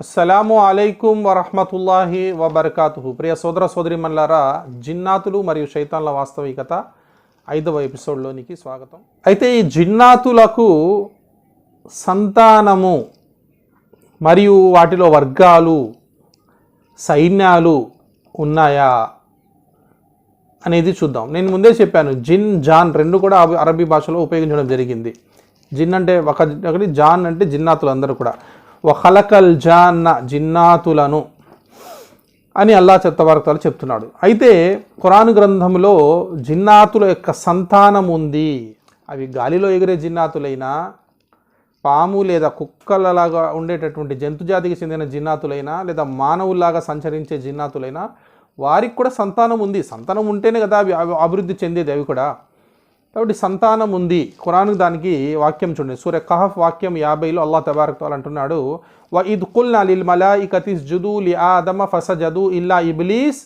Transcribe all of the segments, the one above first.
అస్సలాము అలైకుం వరహ్మతుల్లాహి వబర్కాతుహు. ప్రియ సోదర సోదరిమణులారా, జిన్నాతులు మరియు శైతాన్ల వాస్తవికత 5వ ఎపిసోడ్లోనికి స్వాగతం. అయితే ఈ జిన్నాతులకు సంతానము మరియు వాటిలో వర్గాలు, సైన్యాలు ఉన్నాయా అనేది చూద్దాం. నేను ముందే చెప్పాను, జిన్ జాన్ రెండు కూడా అరబీ భాషలో ఉపయోగించడం జరిగింది. జిన్ అంటే ఒకటి, జాన్ అంటే జిన్నాతులు అందరూ కూడా. వఖలకల్ జాన్న, జిన్నాతులను అని అల్లాహ్ తబారక చెప్తున్నాడు. అయితే ఖురాన్ గ్రంథంలో జిన్నాతుల యొక్క సంతానం ఉంది. అవి గాలిలో ఎగిరే జిన్నాతులైనా, పాము లేదా కుక్కలలాగా ఉండేటటువంటి జంతుజాతికి చెందిన జిన్నాతులైనా, లేదా మానవుల్లాగా సంచరించే జిన్నాతులైనా, వారికి కూడా సంతానం ఉంది. సంతానం ఉంటేనే కదా అవి అభివృద్ధి చెందేది. అవి కూడా కాబట్టి సంతానం ఉంది. ఖురాన్ దానికి వాక్యం చూడండి, సూర కహఫ్ వాక్యం 50లో అల్లాహ్ తబారక తఆలా అంటున్నాడు, వ ఇద్ ఖుల్నా లిల్ మలాయికతి ఇస్జుదు లి ఆదమ ఫసజదు ఇల్లా ఇబ్లీస్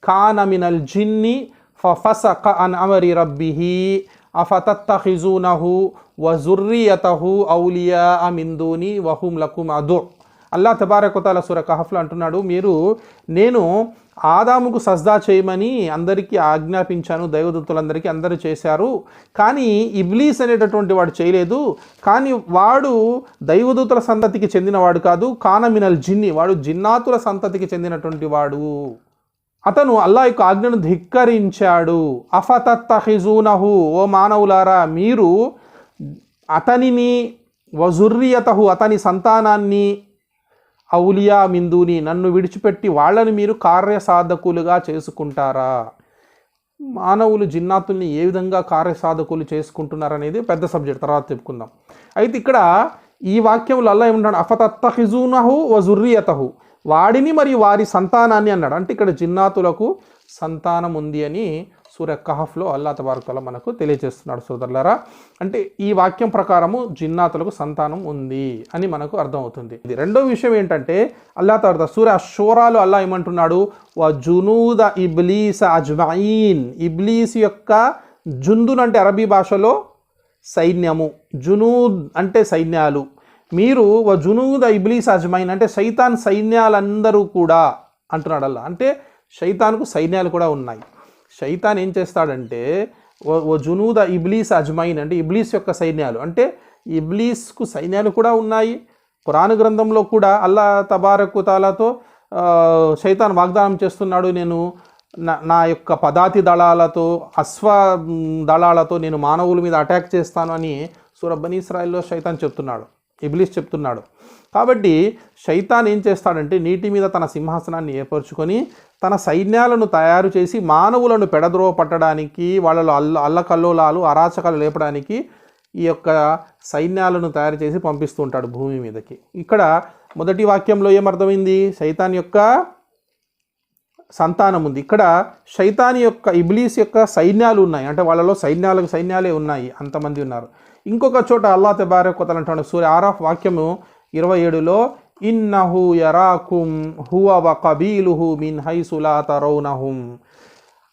కాన మినల్ జిన్ని ఫఫసక అన్ అమరి రబ్బిహి అఫతత్తఖిజూనహు వ జుర్రియతహు ఔలియాఅ మిన్ దూని వహుం లకుమ్ అదు. అల్లాహ్ తబారక తఆలా సూర కహఫ్లో అంటున్నాడు, నేను ఆదాముకు సజ్దా చేయమని అందరికీ ఆజ్ఞాపించాను, దైవదూతలందరికీ అందరూ చేశారు, కానీ ఇబ్లీస్ అనేటటువంటి వాడు చేయలేదు. కానీ వాడు దైవదూతల సంతతికి చెందినవాడు కాదు, కానమినల్ జిన్ని, వాడు జిన్నాతుల సంతతికి చెందినటువంటి వాడు. అతను అల్లాహ్ యొక్క ఆజ్ఞను ధిక్కరించాడు. అఫతత్తఖిజూనహు, ఓ మానవులారా, మీరు అతనిని వజుర్రియతహు, అతని సంతానాన్ని, ఔలియా మిందూని, నన్ను విడిచిపెట్టి వాళ్ళని మీరు కార్యసాధకులుగా చేసుకుంటారా? మానవులు జిన్నాతుల్ని ఏ విధంగా కార్యసాధకులు చేసుకుంటున్నారనేది పెద్ద సబ్జెక్ట్, తర్వాత చెప్పుకుందాం. అయితే ఇక్కడ ఈ వాక్యంలో అల్లాహ్ ఏమంటాడు, అఫతత్తఖిజూనహు వ జుర్రియతహు, వాడిని మరియు వారి సంతానాన్ని అన్నాడు. అంటే ఇక్కడ జిన్నాతులకు సంతానం ఉంది అని సూర కహఫ్లో అల్లాహ్ తబారక తఆలా మనకు తెలియజేస్తున్నాడు. సోదరులారా, అంటే ఈ వాక్యం ప్రకారము జిన్నాతులకు సంతానం ఉంది అని మనకు అర్థమవుతుంది. ఇది రెండో విషయం ఏంటంటే, అల్లాహ్ తబారక సూర అషూరాలో అల్లాహ్ ఏమంటున్నాడు, వ జునూద ఇబ్లీస్ అజ్మయీన్, ఇబ్లీస్ యొక్క జుందున్ అంటే అరబీ భాషలో సైన్యము, జునూద్ అంటే సైన్యాలు, మీరు వ జునూద ఇబ్లీస్ అజ్మయీన్ అంటే శైతాన్ సైన్యాలందరూ కూడా అంటున్నాడు అల్లాహ్. అంటే శైతాన్కు సైన్యాలు కూడా ఉన్నాయి. శైతాన్ ఏం చేస్తాడంటే, ఓ జునూద ఇబ్లీస్ అజ్మైన్ అంటే ఇబ్లీస్ యొక్క సైన్యాలు, అంటే ఇబ్లీస్కు సైన్యాలు కూడా ఉన్నాయి. ఖురాన్ గ్రంథంలో కూడా అల్లాహ్ తబారక తఆలాతో శైతాన్ వాగ్దానం చేస్తున్నాడు, నేను నా యొక్క పదాతి దళాలతో, అశ్వ దళాలతో నేను మానవుల మీద అటాక్ చేస్తాను అని సూర బనీ ఇస్రాయిల్లో శైతాన్ చెప్తున్నాడు, ఇబ్లీస్ చెప్తున్నాడు. కాబట్టి శైతాన్ ఏం చేస్తాడంటే, నీటి మీద తన సింహాసనాన్ని ఏర్పరచుకొని తన సైన్యాలను తయారు చేసి మానవులను పెడద్రోవ పట్టడానికి, వాళ్ళలో అల్లకల్లోలాలు అరాచకాలు లేపడానికి ఈ యొక్క సైన్యాలను తయారు చేసి పంపిస్తూ ఉంటాడు భూమి మీదకి. ఇక్కడ మొదటి వాక్యంలో ఏమర్థమైంది, శైతాన్ యొక్క సంతానం ఉంది. ఇక్కడ శైతాన్ యొక్క, ఇబ్లీస్ యొక్క సైన్యాలు ఉన్నాయి, అంటే వాళ్ళలో సైన్యాలే ఉన్నాయి, అంతమంది ఉన్నారు. ఇంకొక చోట అల్లాహ్ తబారక తఆలా అంటాడు, సూర ఆరాఫ్ వాక్యము 27లో, ఇన్నహు యరాకుం హువ వ కబీలుహు మిన్ హైసు లా తరౌనహుం,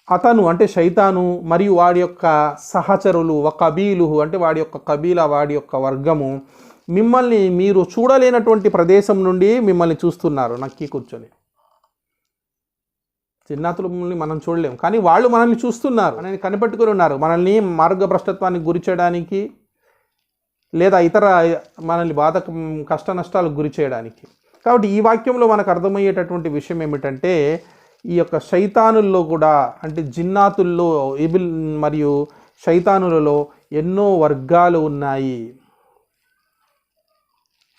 అతను అంటే శైతాను మరియు వాడి యొక్క సహచరులు, వ కబీలుహు అంటే వాడి యొక్క కబీలా, వాడి యొక్క వర్గము, మిమ్మల్ని మీరు చూడలేనటువంటి ప్రదేశం నుండి మిమ్మల్ని చూస్తున్నారు నక్కి కూర్చొని. జిన్నాతులని మనం చూడలేము, కానీ వాళ్ళు మనల్ని చూస్తున్నారు, మనల్ని కనిపెట్టుకుని ఉన్నారు, మనల్ని మార్గభ్రష్టత్వానికి గురి చేయడానికి, లేదా ఇతర మనల్ని కష్ట నష్టాలకు గురి చేయడానికి. కాబట్టి ఈ వాక్యంలో మనకు అర్థమయ్యేటటువంటి విషయం ఏమిటంటే, ఈ యొక్క శైతానుల్లో కూడా, అంటే జిన్నాతుల్లో మరియు శైతానులలో ఎన్నో వర్గాలు ఉన్నాయి,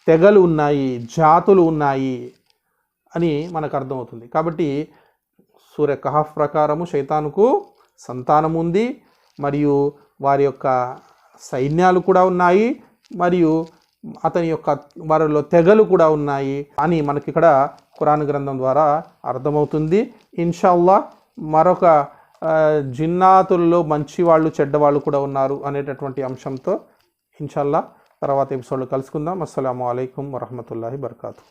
తెగలు ఉన్నాయి, జాతులు ఉన్నాయి అని మనకు అర్థమవుతుంది. కాబట్టి సూర కహఫ్ ప్రకారము శైతానుకు సంతానం ఉంది, మరియు వారి యొక్క సైన్యాలు కూడా ఉన్నాయి, మరియు అతని యొక్క వారిలో తెగలు కూడా ఉన్నాయి అని మనకి ఇక్కడ ఖురాన్ గ్రంథం ద్వారా అర్థమవుతుంది. ఇన్షాల్లా మరొక జిన్నాతుల్లో మంచి వాళ్ళు, చెడ్డవాళ్ళు కూడా ఉన్నారు అనేటటువంటి అంశంతో ఇన్షాల్లా తర్వాత ఎపిసోడ్లో కలుసుకుందాం. అస్సలాము అలైకుం వరహమతుల్లాహి వబర్కాతుహు.